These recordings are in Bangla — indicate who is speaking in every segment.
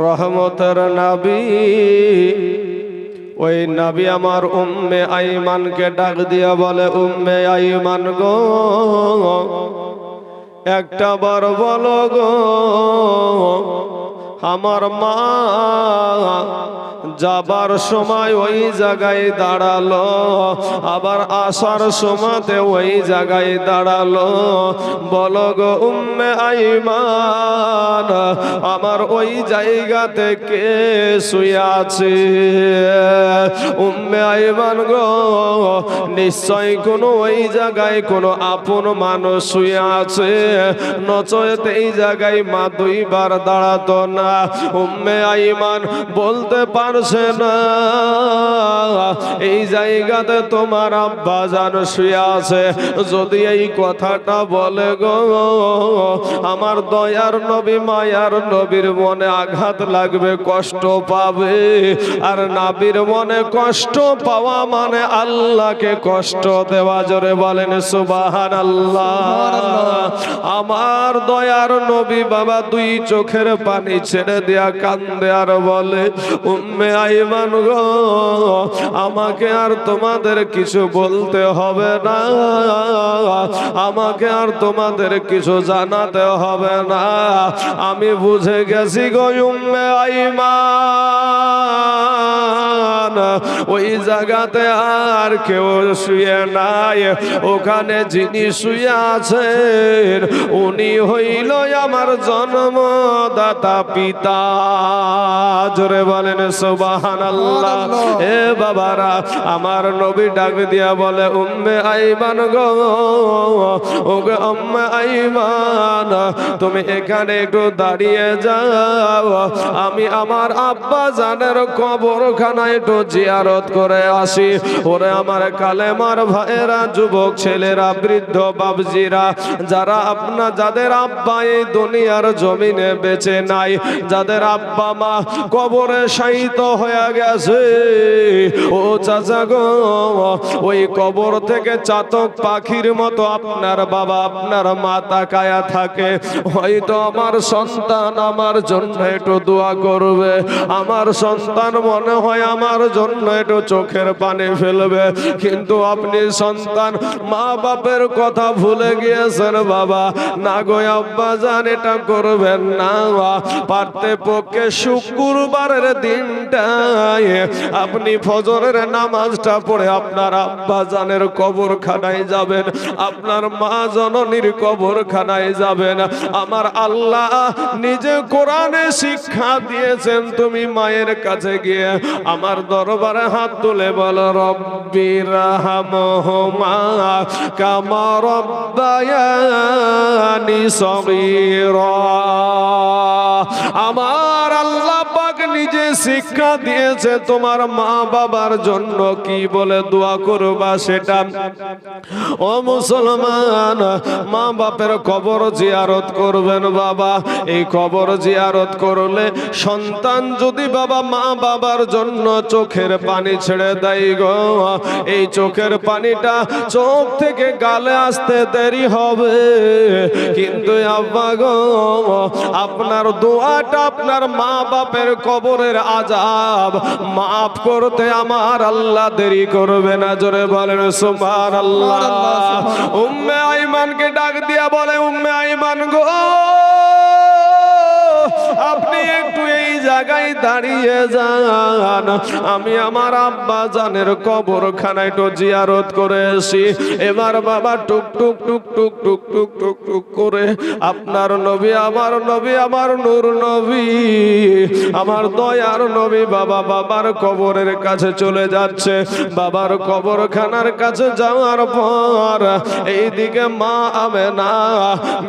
Speaker 1: রহমতের নবী। ওই নবী আমার উম্মে আইমানকে ডাক দিয়া বলে, উম্মে আইমান গো, একটা বার বলো গো, আমার মা যাবার সময় ওই জায়গায় দাঁড়ালো, আবার আসার সময়তে ওই জায়গায় দাঁড়ালো, বলো গো উম্মে আইমান, আমার ওই জায়গাতে কে শুয়ে আছে? উম্মে আইমান গো, নিশ্চয় কোনো ওই জায়গায় কোনো আপন মানুষ শুয়ে আছে, নচেত এই জায়গায় মা দুইবার দাঁড়াতো না। উম্মে আইমান বলতে পারছে না এই জায়গাতে তোমার আব্বা জান শুয়ে আছে। যদি এই কথাটা বলে গো, আমার দয়ার নবী মায়ার নবীর মনে আঘাত লাগবে, কষ্ট পাবে। আর নবীর মনে কষ্ট পাওয়া মানে আল্লাহকে কষ্ট দেওয়া। জোরে বলেন সুবহানাল্লাহ। আমার দয়ার নবী বাবা দুই চোখের পানি ছেড়ে দেয়া কান্দে আর বলে, উম্মে আইমান গো, আমাকে আর তোমাদের কিছু বলতে হবে না, আমাকে আর তোমাদের কিছু জানাতে হবে না, আমি বুঝে গেছি গো উম্মে আইমান, ওই জায়গাতে আর কেউ শুয়ে নাই, ওখানে যিনি শুয়ে আছেন উনি হইল আমার জন্মদাতা পিতা। জোরে বলেন সুবহানাল্লাহ। এ বাবারা, আমার নবী ডাক দিয়া বলে, উম্মে আইমান গো, ওগো উম্মে আইমান, তুমি এখানে একটু দাঁড়িয়ে যাও, আমি আমার আব্বা জানের কবরখানায় একটু জিয়ারত করে আসি। ওরে আমার কালেমার ভাইয়েরা, যুবক ছেলেরা, বৃদ্ধ বাবজিরা, যারা যাদের আব্বা এই দুনিয়ার জমিনে বেঁচে নাই, যাদের আব্বা মা কবরে শায়িত হয়ে গেছে, ও চাচা গো, ওই কবর থেকে চাতক পাখির মতো আপনার বাবা আপনার মা তাকায়া থাকে, হয়তো আমার সন্তান আমার জন্য একটু দোয়া করবে, আমার সন্তান মনে হয় আমার জন্য একটু চোখের পানি ফেলবে, কিন্তু আপনি সন্তান মা বাপের কথা ভুলে গিয়েছেন বাবা। না গো আব্বা জান, এটা করবেন না। পারতে পক্ষে শুক্রবারের দিনটায় আপনি ফজরের নামাজটা পড়ে আপনার আব্বা জানের কবরখানায় যাবেন, আপনার মা জননীর কবরখানায় যাবেন। আমার আল্লাহ নিজে কোরআনে শিক্ষা দিয়েছেন, তুমি মায়ের কাছে গিয়ে আমার দরবারে হাত তুলে বলো, রব্বি রাহমহুমা কামা রব্বায়ানি সগীরা। আমার আল্লাহ পাক নিজে শিক্ষা দিয়েছে তোমার মা বাবার জন্য কি বলে দোয়া করবা সেটা। ও মুসলমান, মা বাপের কবর জিয়ারত করবেন বাবা। এই কবর জিয়ারত করলে সন্তান যদি বাবা মা বাবার জন্য চোখের পানি ছেড়ে দেয় গো, এই চোখের পানিটা চোখ থেকে গালে আসতে দেরি হবে, কিন্তু আব্বা গো, আপনার দোয়াটা আপনার মা বাপের কবরের আযাব মাফ করতে আমার আল্লাহ দেরি করবে না। জোরে বলেন সুবহানাল্লাহ। উম্মে আইমানকে ডাক দিয়া বলে, উম্মে আইমান গো, আপনি একটু এই জায়গায় দাঁড়িয়ে যান, আমি আমার আব্বা জানের কবরখানায় একটু জিয়ারত করে আসি। এবার বাবা টুক টুক টুক টুক টুক টুক টুক টুক করে আপনার নবী, আমার নবী, আমার নূর নবী, আমার দয়ার নবী বাবা বাবার কবরের কাছে চলে যাচ্ছে। বাবার কবরখানার কাছে যাওয়ার পর এইদিকে মা আমেনা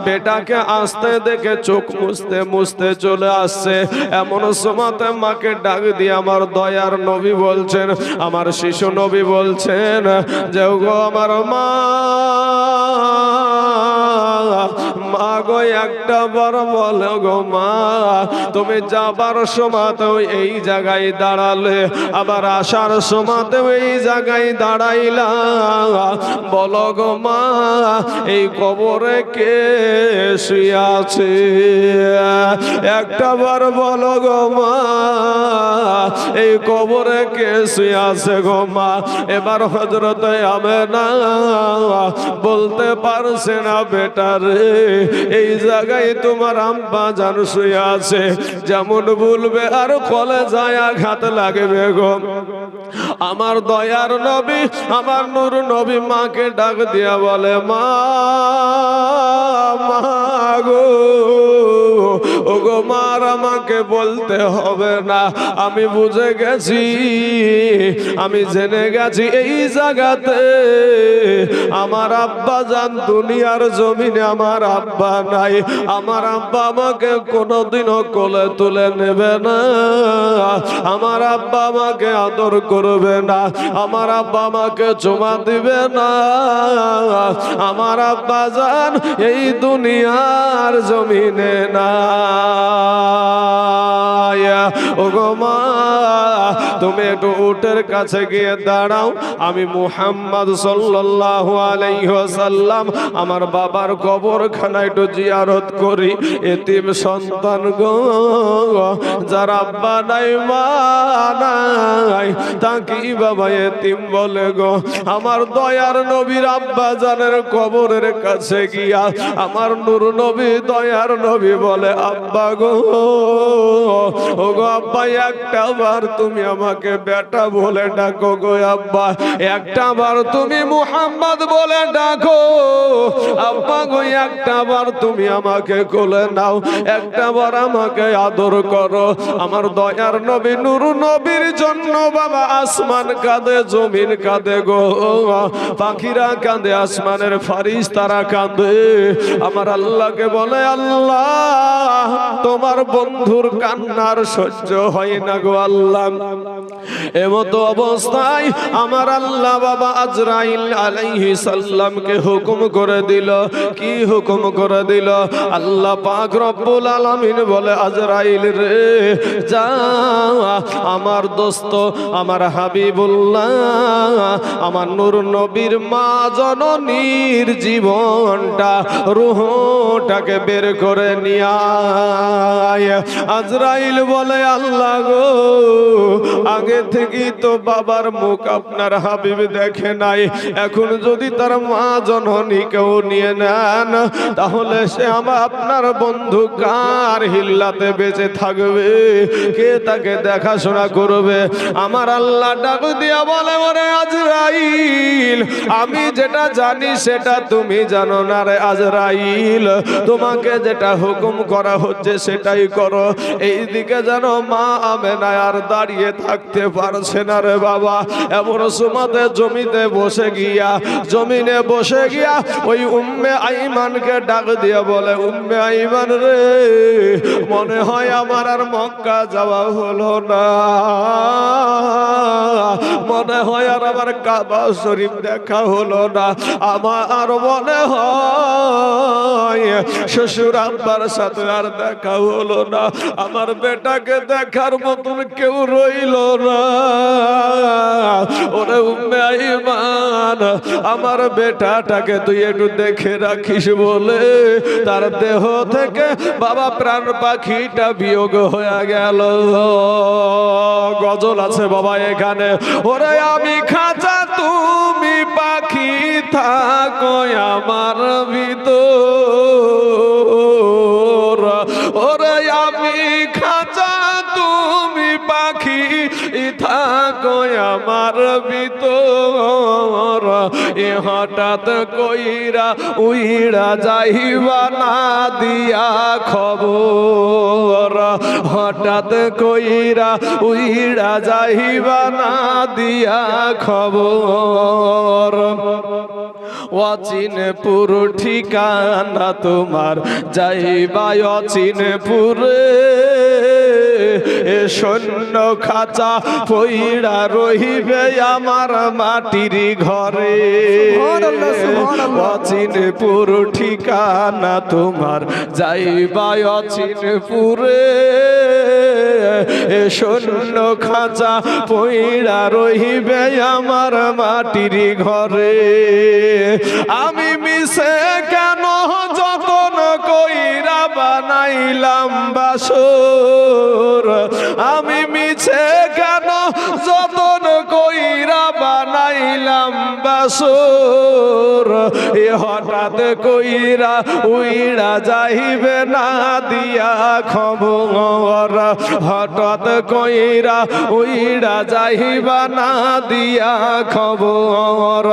Speaker 1: বেটাকে আসতে দেখে চোখ মুছতে মুছতে চলে আসছে। এমন সময়তে মাকে ডাক দিয়ে আমার দয়ার নবী বলছেন, আমার শিশু নবী বলছেন যে গো আমার মা, মা গো একটা বার বলো গো মা, তুমি যাবার সময়তেও এই জায়গায় দাঁড়ালে, আবার আসার সময়তেও এই জায়গায় দাঁড়াইলা, বলো গো মা এই কবরে কে শুয়ে আছে? একটা বার বলো গো মা এই কবরে কে শুয়ে আছে গো মা? এবার হযরত আমেনা বলতে পারছে না, বেটা রে এই জায়গায় তোমার আম্মা জান শুয়ে আছে। যেমন বলবে আর কলেজায় আঘাত লাগবে গো। আমার দয়ার নবী, আমার নূর নবী মাকে ডাক দিয়া বলে, মা মা গো, ও গো মার আমাকে বলতে হবে না, আমি বুঝে গেছি, আমি জেনে গেছি এই জায়গাতে আমার আব্বা জান দুনিয়ার জমিনে আমার আব্বা নাই। আমার আব্বা আমাকে কোনোদিনও কোলে তুলে নেবে না, আমার আব্বা আমাকে আদর করবে না, আমার আব্বা আমাকে চুমা দিবে না, আমার আব্বা জান এই দুনিয়ার জমিনে না। ও গো মা তুমি একটু উটের কাছে গিয়ে দাঁড়াও, আমি মুহাম্মদ সাল্লাল্লাহু আলাইহি ওয়াসাল্লাম আমার বাবার কবরখানা একটু জিয়ারত করি। এতিম সন্তান গো, যার আব্বা নাই মা নাই তাকে বাবা এতিম বলে গো। আমার দয়ার নবীর আব্বা জানের কবরের কাছে গিয়া আমার নূর নবী দয়ার নবী বলে, আব্বা গো, ও গো আব্বা একটা বার তুমি আমাকে বেটা বলে ডাকো গো আব্বা, একটা বার তুমি মুহাম্মদ বলে ডাকো আব্বা গো, একটা বার তুমি আমাকে কোলে নাও, একটা বার আমাকে আদর করো। আমার দয়ার নবী নূর নবীর জন্য বাবা আসমান কাঁদে, জমিন কাঁদে গো, পাখিরা কাঁদে, আসমানের ফারিস্তারা কাঁদে। আমার আল্লাহকে বলে, আল্লাহ তোমার বন্ধুর কান্নার সহ্য হয় না গো আল্লাহ। এমতো অবস্থায় আমার আল্লাহ বাবা আজরাইল আলাইহিস সালামকে হুকুম করে দিল। কি হুকুম করে দিল? আল্লাহ পাক রব্বুল আলামিন বলে, আজরাইল রে যা আমার দোস্ত আমার হাবিবুল্লাহ আমার নূর নবীর মা জননীর জীবনটা রূহটাকে বের করে নিয়ে আয়। আজরাইল বলে, আল্লাহ গো আগে থেকেই তো বাবার মুখ আপনার হাবিব দেখে নাই, এখন যদি তার মা জননীকেও নিয়ে নেন তাহলে সে আমার আপনার বন্ধু কার হিল্লাতে বেঁচে থাকবে? কে তাকে দেখাশোনা করবে? আমার আল্লাহ ডাক দিয়া বলে, ওরে আজরাইল আমি যেটা জানি সেটা তুমি জানো না রে আজরাইল, তোমাকে যেটা হুকুম করা হচ্ছে সেটাই করো। এইদিকে জানো মা আমেনা আর দাঁড়িয়ে থাকতে পারছে না রে বাবা। এমন সুমাতে জমিনে বসে গিয়া ওই উম্মে আইমানকে ডাক দিয়া বলে, উম্মে আইমান রে মনে হয় আমার আর মক্কা যাওয়া হলো না, মনে হয় আর আমার কাবা শরীফ দেখা হলো না, আমার মনে হয় শ্বশুর আব্বার সাথে আর দেখা হলো না, আমার বেটাকে দেখার মতন কেউ রইল না। ওরে উম্মে আইমান আমার বেটাটাকে তুই একটু দেখে রাখিস বলে তার দেহ থেকে বাবা প্রাণ পাখিটা বিয়োগ হয়ে গেল। গজল আছে বাবা এখানে, ওরে আমি খাঁচা তুমি পাখি থাকো আমার ভিতর, ওরে আমি খাঁচা তুমি পাখি থাকো আমার ভিতর, এ হঠাৎ কইরা উইড়া যাইবা না দিয়া খবর, হঠাৎ কইরা উইড়া যাইবা না দিয়া খবর। অচিনপুর ঠিকানা তোমার যাইবা অচিনপুরে, শূন্য খাঁচা পইড়া রহিবে আমার মাটির ঘরে অচিনপুর ঠিকানা তোমার যাইবা অচিনপুরে শূন্য খাঁচা পইড়া রহিবে আমার মাটির ঘরে আমি মিশে কেন যতন কইরা বানাইলাম বাসর আমি মিছে কেন যতন কইরা বানাইলাম বাসর এ হঠাৎ কইরা উইড়া যাইবে না দিয়া খবর হঠাৎ কইরা উইড়া যাইবা না দিয়া খবর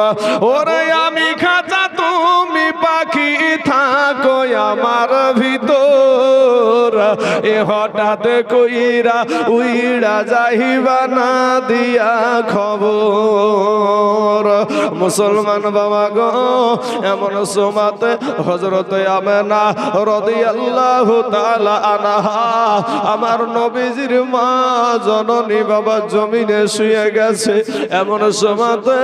Speaker 1: ওরে আমি খাঁচা তুমি পাখি থাকো আমার ভিতর এ হঠাৎ কইরা উইড়া যাইবা না দিয়া খবর মুসলমান বাবা গো এমন সময়তে হযরত আমেনা রাদিয়াল্লাহু তাআলা আনহা আমার নবীজির মা জননী বাবা জমিনে শুয়ে গেছে এমন সময়তে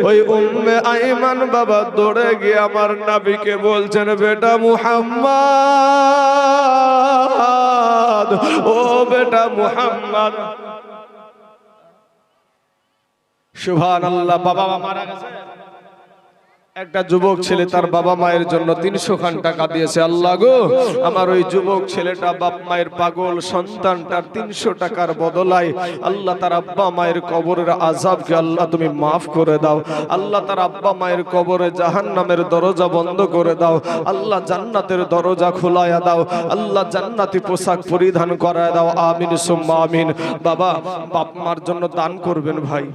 Speaker 1: ওই উম্মে আইমান বাবা দৌড়ে গিয়ে আমার নবীকে বলছেন বেটা মুহাম্মদ ও বেটা মুহাম্মদ সুবহানাল্লাহ বাবা মা মারা গেছে একটা যুবক ছেলে তার বাবা মায়ের জন্য 300 খান টাকা দিয়েছে আল্লাহ গো আমার ওই যুবক ছেলেটা বাপ মায়ের পাগল সন্তানটার 300 টাকার বদলায় আল্লাহ তার আব্বা মায়ের কবরের আযাবকে আল্লাহ তুমি maaf করে দাও আল্লাহ তার আব্বা মায়ের কবরে জাহান্নামের দরজা বন্ধ করে দাও আল্লাহ জান্নাতের দরজা খোলায়া দাও আল্লাহ জান্নাতি পোশাক পরিধান করায় দাও আমিন সুম্মা আমিন বাবা বাপ মার জন্য দান করবেন ভাই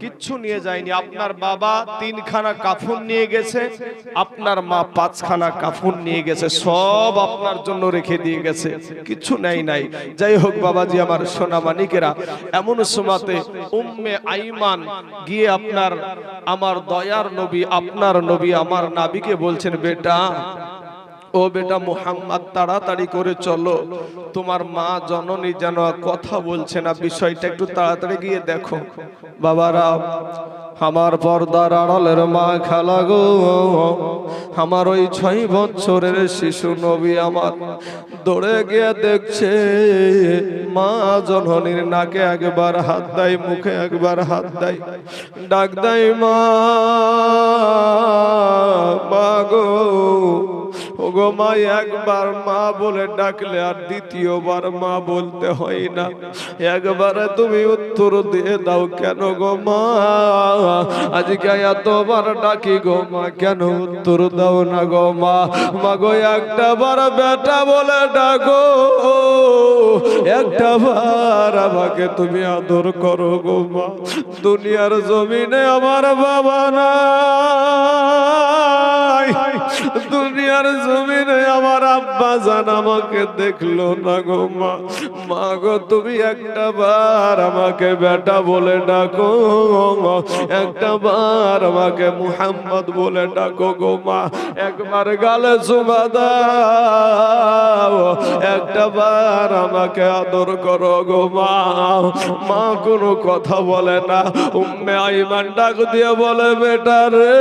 Speaker 1: কিচ্ছু নিয়ে যায়নি আপনার বাবা 3 খানা কাফন নিয়ে গেছে আপনার মা 5 খানা কাফন নিয়ে গেছে সব আপনার জন্য রেখে দিয়ে গেছে কিছু নাই যাই হোক বাবাজি আমার সোনা মানিকেরা এমন সময়তে উম্মে আইমান গিয়ে আপনার আমার দয়ার নবী আপনার নবী আমার নবীকে বলছেন বেটা ও বেটা মুহাম্মদ তাড়াতাড়ি করে চলো তোমার মা জননী যেন কথা বলছে না বিষয়টা একটু তাড়াতাড়ি গিয়ে দেখো বাবারা আমার পর্দার আড়ালের মা খালা গো আমার ওই 6 বছরের শিশু নবী আমার দৌড়ে গিয়ে দেখছে মা জননীর নাকে একবার হাত দেয় মুখে একবার হাত দেয় ডাক দেয় মা গো ওগো মা একবার মা বলে ডাকলে আর দ্বিতীয়বার মা বলতে হয় না একবারে তুমি উত্তর দিয়ে দাও কেন গো মা আজকে এতবার ডাকি গো মা কেন উত্তর দাও না গো মা গো একটা বার বেটা বলে ডাকো একটা বার আমাকে তুমি আদর করো গো মা দুনিয়ার জমিনে আমার বাবা নাই দুনিয়ার জমিনে আমার আব্বা জান আমাকে দেখলো না গো মা গো তুমি একটা বার আমাকে বেটা বলে ডাকো একটা বার আমাকে মুহাম্মদ বলে ডাকো গো মা একবার গালে চুমা দাও একটা বার আমাকে আদর করো গো মা কোনো কথা বলে না উম্মে আইমান ডাক দিয়ে বলে বেটা রে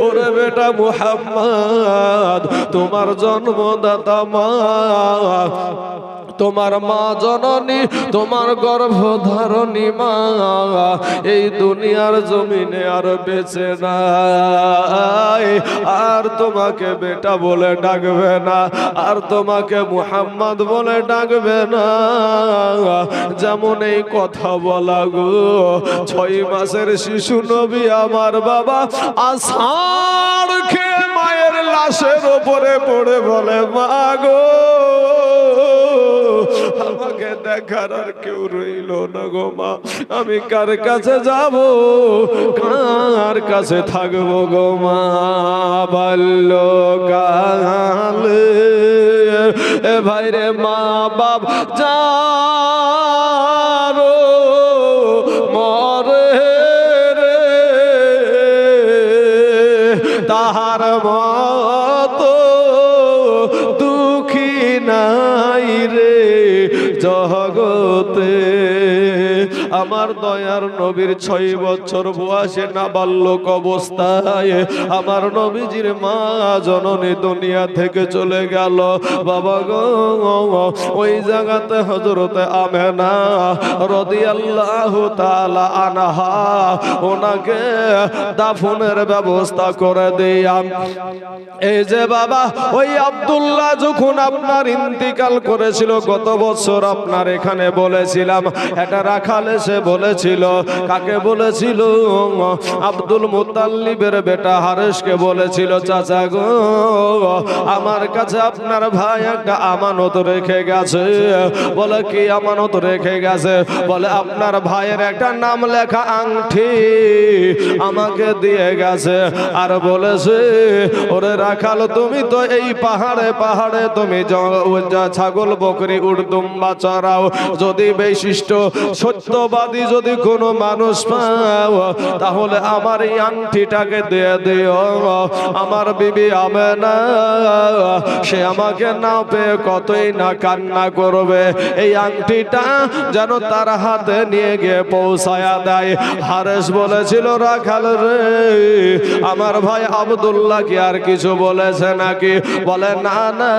Speaker 1: ওরে বেটা মুহাম্মদ তোমার জন্মদাতা মা তোমার মা জননী তোমার গর্ভধারণী মা এই দুনিয়ার জমিনে আর বেঁচে নাই আর তোমাকে বেটা বলে ডাকবে না আর তোমাকে মুহাম্মদ বলে ডাকবে না যেমন এই কথা বলা গো 6 মাসের শিশু নবী আমার বাবা আষাঢ় খেয়ে মায়ের লাশের উপরে পড়ে বলে মা গো আমাকে দেখার আর কেউ রইল না গো মা আমি কার কাছে যাব কার কাছে থাকবো গো মা বাল্যকালে এ ভাই রে মা বাপ যারো মরে রে তাহার মতো দুঃখী নাই রে জগতে। আমার দয়ার নবীর 6 বছর বয়সে নাবালক অবস্থায় আমার নবীজির মা জননী দুনিয়া থেকে চলে গেল। বাবা গো, ওই জায়গাতে হযরতে আমেনা রাদিয়াল্লাহু তাআলা আনহা ওনাকে দাফনের ব্যবস্থা করে দিলাম। এই যে বাবা, ওই আব্দুল্লাহ যখন আপনার ইন্তিকাল করেছিল গত বছর, আপনার এখানে বলেছিলাম, এটা রাখাল এসে বলেছিল। কাকে বলেছিল? আব্দুল মুত্তালিবের বেটা হারেসকে বলেছিল, চাচা গো, আমার কাছে আপনার ভাই একটা আমানত রেখে গেছে। বলে কি আমানত রেখে গেছে? বলে আপনার ভাইয়ের একটা নাম লেখা আংটি আমাকে দিয়ে গেছে, আর বলেছে, ওরে রাখাল, তুমি তো এই পাহাড়ে পাহাড়ে তুমি ছাগল বকরি উড়দুম্বা চড়াও, যদি বৈশিষ্ট্য সত্যবাদী যদি কোনো মানুষ পাও তাহলে আমার এই আংটিটাকে দিয়ে দিও। আমার বিবি আমেনা সে আমাকে না পেয়ে কতই না কান্না করবে, এই আংটিটা যেন তার হাতে নিয়ে গিয়ে পৌঁছায়া দেয়। হারেস বলেছিল, রাখাল রে, আমার ভাই আব্দুল্লাহ কি আর কিছু বলেছে নাকি? বলে না না,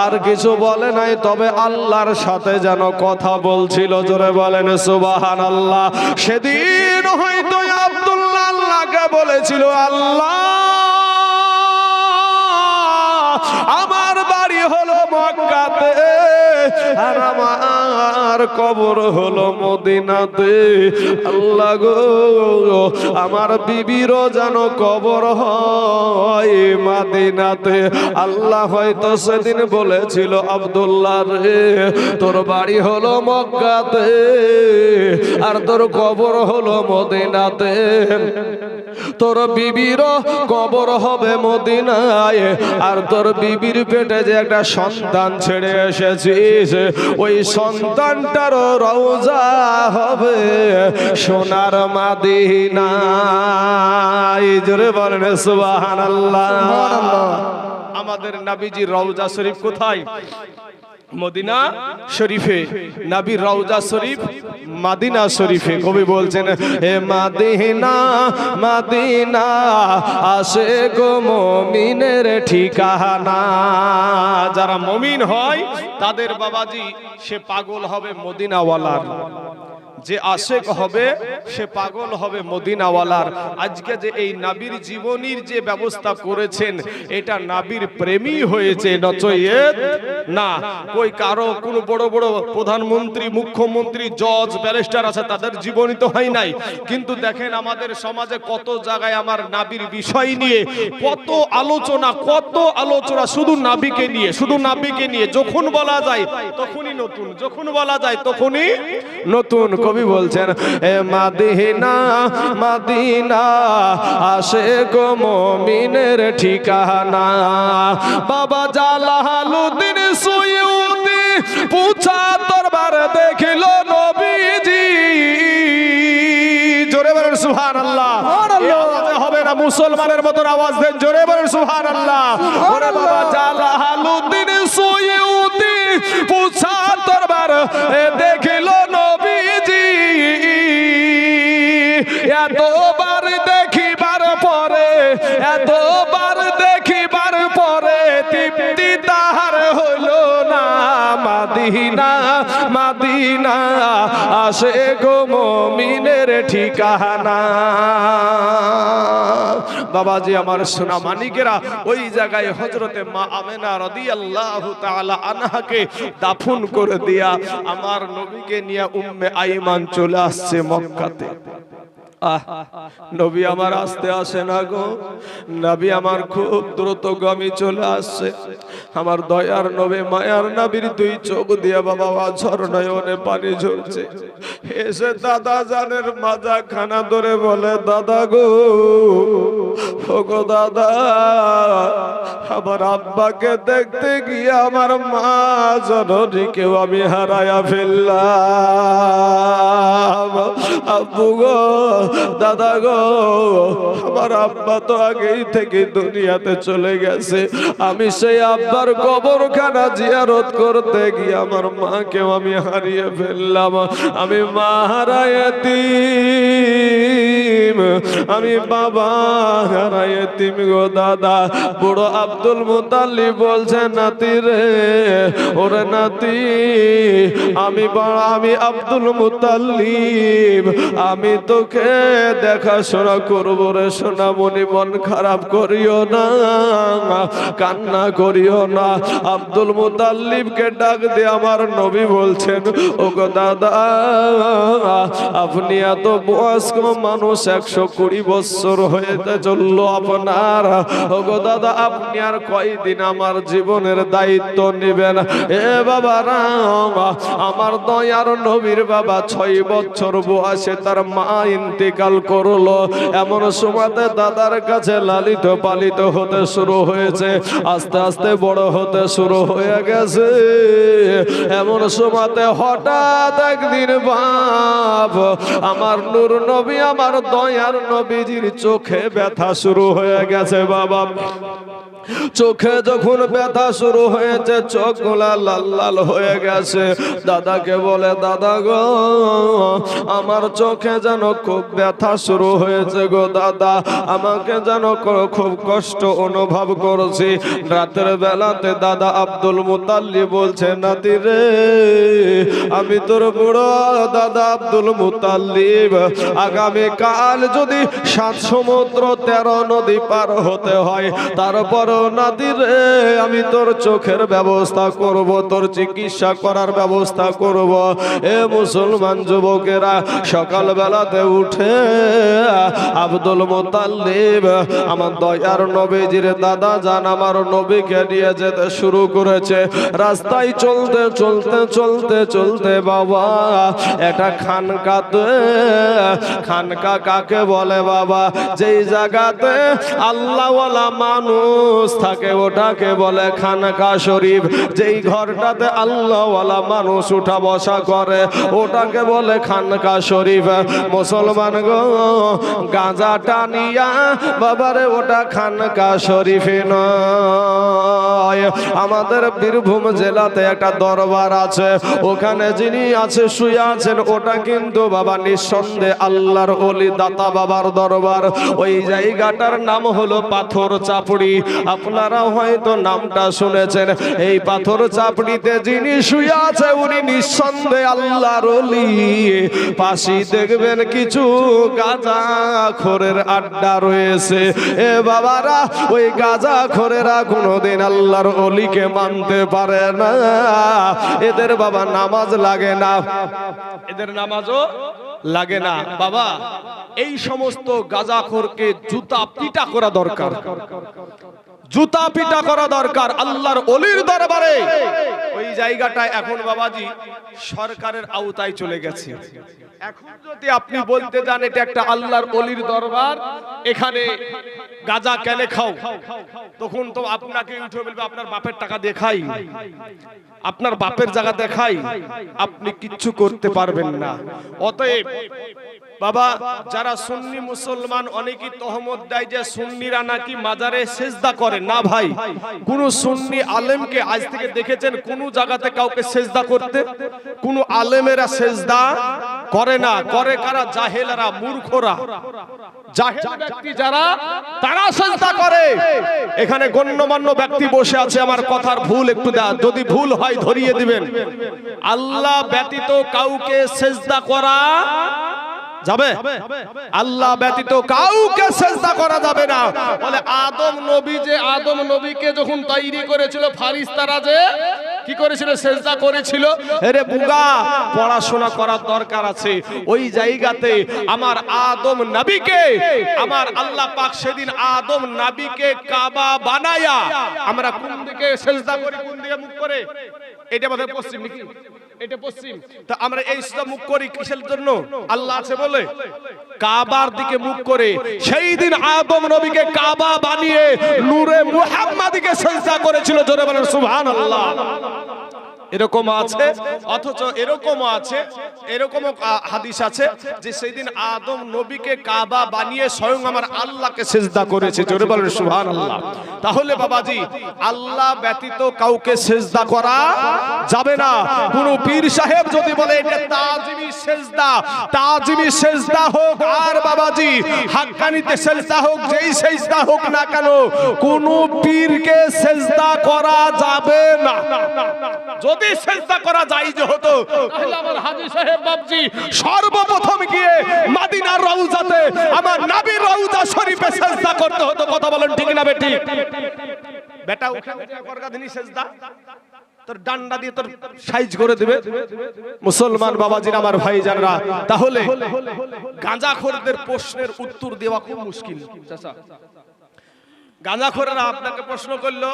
Speaker 1: আর কিছু বলে নাই, তবে আল্লাহর সাথে যেন কথা বলছিল। জোরে বলেন সুবহানাল্লাহ। সেদিন হয়তো আব্দুল্লাহ আল্লাহকে বলেছিল, আল্লাহ আমার বাড়ি হলো মক্কাতে আর আমার কবর হলো মদিনাতে। আল্লাহ গো, আমার বিবিরও যেন কবর হয় মদিনাতে। আল্লাহ হয়তো সেদিন বলেছিল, আব্দুল্লাহ রে, তোর বাড়ি হলো মক্কাতে আর তোর কবর হলো মদিনাতে, তোর বিবিরও কবর হবে মদিনায়, আর তোর বিবির পেটে যে একটা সন্তান ছেড়ে এসেছিস ওই সন্তানটারও রওজা হবে সোনার মদিনায়। জোরে বলেন সুবহানাল্লাহ। আমাদের নবীজির রওজা শরীফ কোথায়? মদিনা শরীফে। নবীর রওজা শরীফ মদিনা শরীফে। কবি বলছেন, হে মদিনা মদিনা আশিক মুমিনের ঠিকানা। যারা মুমিন হয় তাদের বাবাজি সে পাগল হবে মদিনাওয়ালার, যে আশেক হবে সে পাগল হবে মদিনাওয়ালার। আজকে যে এই নবীর জীবনীর যে ব্যবস্থা করেছেন এটা নবীর প্রেমী হয়েছে, নচয়েত না। কই কারো কোনো বড় বড় প্রধানমন্ত্রী, মুখ্যমন্ত্রী, জজ, ব্যারিস্টার আছে, তাদের জীবনী তো হয় নাই। কিন্তু দেখেন আমাদের সমাজে কত জায়গায় আমার নবীর বিষয় নিয়ে কত আলোচনা শুধু নবীকে নিয়ে, শুধু নবীকে নিয়ে। যখন বলা যায় তখনই নতুন, যখন বলা যায় তখনই নতুন। কবি বলছেন, এ মদিনা মদিনা আশিক মুমিনের ঠিকানা। বাবা জালালউদ্দিন সুয়ুতি পুছা দরবার দেখিল নবীজি। জোরে বলেন সুবহানাল্লাহ। হবে না মুসলমানের মতো আওয়াজ দেন, জোরে বলেন সুবহানাল্লাহ। ওরে বাবা জালালউদ্দিন সুয়ুতি পুছা দরবার দেখিল নবীজি। এতবার দেখিবার পরে, এতবার দেখিবার পরে তৃপ্তি তাহার হইল না। মদিনা মদিনা আশিক মুমিনের ঠিকানা। বাবাজি আমার সোনা মানিকেরা, ওই জায়গায় হযরতে মা আমেনা রাদিয়াল্লাহু তাআলা আনহাকে দাফন করে দিয়া আমার নবীকে নিয়ে উম্মে আইমান চলে আসছে মক্কাতে। নবী আমার আসতে আসে না গো, নবী আমার খুব দ্রুতগামী চলে আসছে। আমার দয়ার নবী মায়ার নবীর দুই চোখ দিয়ে বাবা আঝর নয়নে পানি ঝরছে। এসে দাদা জানের মাজা খানা ধরে বলে, দাদা গো, ও গো দাদা, আমার আব্বাকে দেখতে গিয়ে আমার মা জননীকেও আমি হারায়া ফেললাম। আব্বু গো, দাদা গো, আমার আব্বা তো আগেই থেকে দুনিয়াতে চলে গেছে। আমি সেই আব্বার কবরখানা জিয়ারত করতে গিয়ে আমার মাকেও আমি হারিয়ে ফেললাম। আমি মা হারায়াতিম, আমি বাবা হারায়াতিম গো দাদা। বুড়ো আব্দুল মুতাল্লিব বলছে, নাতি রে, ওরে নাতি, আমি আব্দুল মুতাল্লিব, আমি তোকে দেখাশোনা করবো রে সোনামণি, মন খারাপ করিও না, কান্না করিও না। আব্দুল মুতাল্লিবকে ডাক দিয়ে আমার নবী বলছেন, ও গো দাদা, আপনি এত বয়স্ক মানুষ, 120 বছর হয়েতে চলল আপনার। ও গো দাদা, আপনি আর কয়দিন আমার জীবনের দায়িত্ব নেবেন? এ বাবা রাম, আমার দয়ার নবীর বাবা 6 বছর বয়সে তার মা ইন্তেকাল করলো। এমন সময়তে দাদার কাছে লালিত পালিত হতে শুরু হয়েছে, আস্তে আস্তে বড় হতে শুরু হয়ে গেছে। এমন সময়তে হঠাৎ একদিন বাপ আমার নূর নবী, আমার দয়ার নবীজির চোখে ব্যথা শুরু হয়ে গেছে। বাবা চোখে যখন ব্যথা শুরু হয়েছে, চোখগুলা লাল লাল হয়ে গেছে। দাদাকে বলে, দাদা গো, আমার চোখে যেন খুব ব্যথা শুরু হয়েছে গো দাদা, আমাকে যেন খুব কষ্ট অনুভব করছি। রাতের বেলাতে দাদা আব্দুল মুতাল্লিব বলছে, নাতি রে, আমি তোর বুড়ো দাদা আব্দুল মুতাল্লিব, আগামী কাল যদি 7 সমুদ্র 13 নদী পার হতে হয়, তারপর নাতি রে, আমি তোর চোখের ব্যবস্থা করব, তোর চিকিৎসা করার ব্যবস্থা করব। এ মুসলমান যুবকেরা, সকাল বেলাতে উঠে আব্দুল মুতাল্লিব আমার দয়ার নবীজির দাদা জান আমার নবীকে নিয়ে যেতে শুরু করেছে। রাস্তায় চলতে চলতে চলতে চলতে বাবা একটা খানকা কাকে বলে বাবা? যেই জায়গাতে আল্লাহওয়ালা মানুষ থাকে ওটাকে বলে খানকা শরীফ। যেই ঘরটাতে আল্লাহওয়ালা মানুষ উঠা বসা করে ওটাকে বলে খানকা শরীফ। মুসলমান গো, গাঁজা টানিয়া বাবারে ওটা খানকা শরীফ নয়। আমাদের বীরভূম জেলাতে একটা দরবার আছে, ওখানে যিনি আছে শুয়ে আছেন, ওটা কিন্তু বাবা নিঃসন্দেহে আল্লাহর ওলি দাতা বাবার দরবার। ওই জায়গাটার নাম হলো পাথর চাপড়ি। আপনারা হয়তো নামটা শুনেছেন। এই পাথর চাপড়িতে যিনি শুয়ে আছে উনি নিঃসন্দেহে আল্লাহর ওলি। পাশে দেখবেন কিছু গাঁজাখোরের আড্ডা রয়েছে। এ বাবারা, ওই গাঁজাখোরেরা কোনোদিন আল্লাহর ওলিকে মানতে পারে না। এদের বাবা নামাজ লাগে না, এদের নামাজও লাগে না। বাবা, এই সমস্ত গাঁজাখোরকে জুতা পিটা করা দরকার, জুতা পিটা করা দরকার আল্লাহর ওলির দরবারে। ওই জায়গাটা এখন বাবাজি সরকারের আওতায় চলে গেছে। এখন যদি আপনি বলতে যান এটা একটা আল্লাহর ওলির দরবার, এখানে গাঁজা কেনে খাও, তখন তো আপনাকে উঠে বলবে আপনার বাপের টাকা দিয়ে খাই, আপনার বাপের জায়গা দেখাই, আপনি কিচ্ছু করতে পারবেন না। অতএব বাবা, যারা সুন্নি মুসলমান অনেকেই তহমত দেয় যে সুন্নিরা নাকি মাজারে সেজদা করে। না ভাই, কোন সুন্নি আলেমকে আজ থেকে দেখেছেন কোন জায়গাতে কাউকে সেজদা করতে? কোন আলেমেরা সেজদা করে না। করে কারা? জাহেলেরা, মূর্খরা, জাহেল ব্যক্তি যারা, তারা সেজদা করে। এখানে গণ্যমান্য ব্যক্তি বসে আছে, আমার কথার ভুল একটু যদি ভুল হয় ধরিয়ে দিবেন। আল্লাহ ব্যতীত কাউকে সেজদা করা যাবে? আল্লাহ ব্যতীত কাউকে সেজদা করা যাবে না। বলে আদম নবী, যে আদম নবীকে যখন তৈরি করেছিল ফারিস্তারা যে কি করেছিল? সেজদা করেছিল। আরে বুগা, পড়াশোনা করার দরকার আছে। ওই জায়গাতে আমার আদম নবীকে, আমার আল্লাহ পাক সেদিন আদম নবীকে কাবা বানায়া আমরা কোন দিকে সেজদা করি? কোন দিকে মুখ করে? এটা বোধহয় পশ্চিম নাকি? এটা পশ্চিম। তা আমরা এই সিধা মুখ করি কিসের জন্য? আল্লাহ আছে বলে কাবার দিকে মুখ করে। সেই দিন আদম নবীকে কাবা বানিয়ে নূরে মুহাম্মাদীকে সিজদা করেছিল। জোরে বলেন সুবহানাল্লাহ। এরকম আছে, অথচ এরকমও আছে, এরকমও হাদিস আছে যে সেদিন আদম নবীকে কাবা বানিয়ে স্বয়ং আমার আল্লাহকে সিজদা করেছে। জোরে বলেন সুবহানাল্লাহ। তাহলে বাবাজি আল্লাহ ব্যতীত কাউকে সিজদা করা যাবে না। কোন পীর সাহেব যদি বলে এটা তাজিমি সিজদা, তাজিমি সিজদা হোক আর বাবাজি হাক্কানিতে সিজদা হোক, যেই সিজদা হোক না কেন, কোন পীরকে সিজদা করা যাবে না। যদি সিজদা করা জায়েজ হতো তাহলে আমার হাজী সাহেব বাবজি সর্বপ্রথম গিয়ে মদিনার রওজাতে আমার নবীর রওজা শরীফে সিজদা করতে হতো। কথা বলেন ঠিক না বেটি? বেটা ওখানে করগা দিনি সিজদা, তোর ডান্ডা দিয়ে তোর সাইজ করে দিবে। মুসলমান বাবাজিরা আমার ভাইজানরা, তাহলে গাঁজাখোরদের প্রশ্নের উত্তর দেওয়া খুব মুশকিল। চাচা, গাঁজাখোররা আপনাকে প্রশ্ন করলো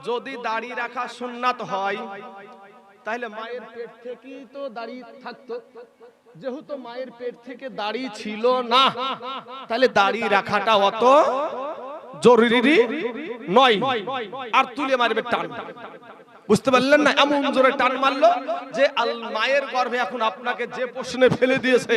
Speaker 1: যদি দাড়ি রাখা সুন্নাত হয় তাহলে মায়ের পেট থেকেই তো দাড়ি থাকতো, যেহেতু মায়ের পেট থেকে দাড়ি ছিল না তাহলে দাড়ি রাখাটা অত জরুরি নয়, আর তুলে মারবে টান। বুঝতে পারলেন না? এমন জোরে টান মারলো যে মায়ের গর্ভে এখন আপনাকে যে প্রশ্নে ফেলে দিয়েছে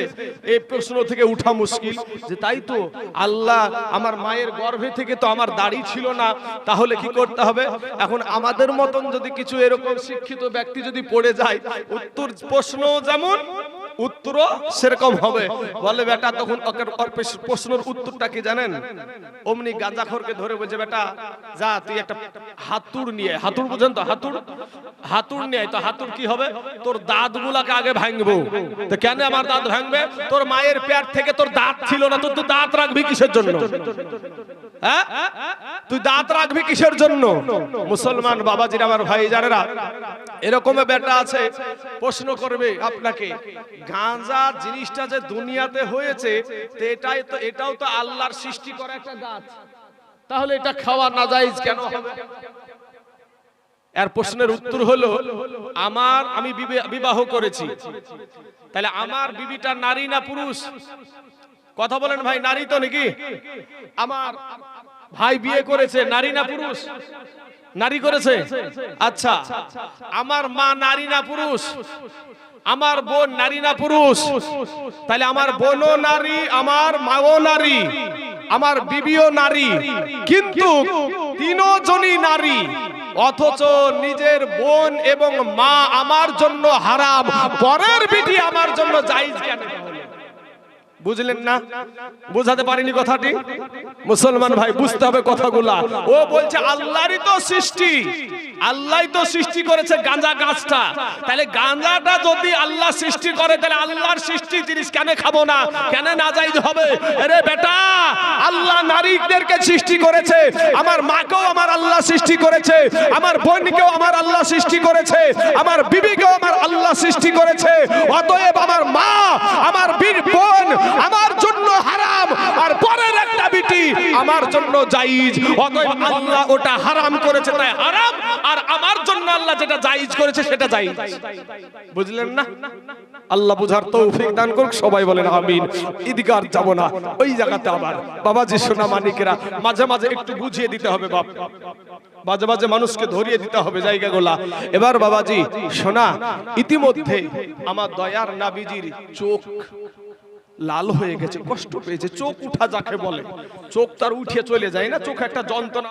Speaker 1: এই প্রশ্ন থেকে উঠা মুশকিল। যে তাই তো আল্লাহ আমার মায়ের গর্ভে থেকে তো আমার দাড়ি ছিল না, তাহলে কি করতে হবে? এখন আমাদের মতন যদি কিছু এরকম শিক্ষিত ব্যক্তি যদি পড়ে যায়, উত্তর প্রশ্ন যেমন উত্তর সেরকম হবে। বলে বেটা তখন প্রশ্নের উত্তরটা কি জানেন? অমনি গাঁজাখোরকে ধরে বলছে বেটা যা তুই একটা হাতুড় নিয়ে, হাতুড় বুঝেন তো, হাতুড় নিয়ে, তো হাতুড় কি হবে? তোর দাঁত গুলাকে আগে ভাঙবো। তো কেন আমার দাঁত ভাঙবে? তোর মায়ের পেট থেকে তোর দাঁত ছিল না, তুই দাঁত রাখবি কিসের জন্য? হ্যাঁ, তুই দাঁত রাখবি কিসের জন্য? মুসলমান বাবাজিরা আমার ভাইজানেরা, এরকম বেটা আছে প্রশ্ন করবে আপনাকে, গাঁজা জিনিসটা যে দুনিয়াতে হয়েছে এটাও তো আল্লাহর সৃষ্টি করা একটা গাছ, তাহলে এটা খাওয়া নাজায়েজ কেন হবে? এর প্রশ্নের উত্তর হলো আমি বিবাহ করেছি, তাহলে আমার বিবিটা নারী না পুরুষ? কথা বলেন ভাই, নারী তো নাকি? আমার ভাই বিয়ে করেছে, নারী না পুরুষ? নারী করেছে। আচ্ছা, আমার মা নারী না পুরুষ? আমার বোন নারী না পুরুষ? তাহলে আমার বোনও নারী, আমার মাও নারী, আমার বিবিও নারী, কিন্তু তিনজনই নারী, অথচ নিজের বোন এবং মা আমার জন্য হারাম, পরের বিটি আমার জন্য জায়েজ কেন? বুঝলেন না? বুঝাতে পারিনি কথাটি? মুসলমান ভাই বুঝতে হবে কথাগুলা। ও বলছে আল্লাহরই তো সৃষ্টি, আল্লাহই তো সৃষ্টি করেছে গাঁজা গাছটা, তাহলে গাঁজাটা যদি আল্লাহ সৃষ্টি করে তাহলে আল্লাহর সৃষ্টি জিনিস কেন খাবো না, কেন নাজায়েজ হবে? আরে বেটা, আল্লাহ নারীদেরকে সৃষ্টি করেছে, আমার মাকেও আমার আল্লাহ সৃষ্টি করেছে, আমার বোনকেও আমার আল্লাহ সৃষ্টি করেছে, আমার বিবিকেও আমার আল্লাহ সৃষ্টি করেছে, অতএব আমার মা, আমার বোন আমার জন্য হারাম, আর পরের একটা বিটি আমার জন্য জায়েজ, অতএব আল্লাহ ওটা হারাম করেছে তাই হারাম, আর আমার জন্য আল্লাহ যেটা জায়েজ করেছে সেটা জায়েজ। বুঝলেন না? আল্লাহ বুঝার তৌফিক দান করুক, সবাই বলেন আমিন। ঈদগাহ যাব না, ওই জায়গাতে আবার বাবাজি সোনা মানিকেরা মাঝে মাঝে একটু বুঝিয়ে দিতে হবে, বাপ মাঝে মাঝে মানুষকে ধরিয়ে দিতে হবে জায়গাগুলা। এবার বাবাজি সোনা, ইতিমধ্যে আমার দয়ার নবীজির চোখ লাল হয়ে গেছে, কষ্ট পেয়েছে, চোখ উঠা যাকে বলে, চোখ তার উঠে চলে যায় না, চোখ একটা যন্ত্রণা।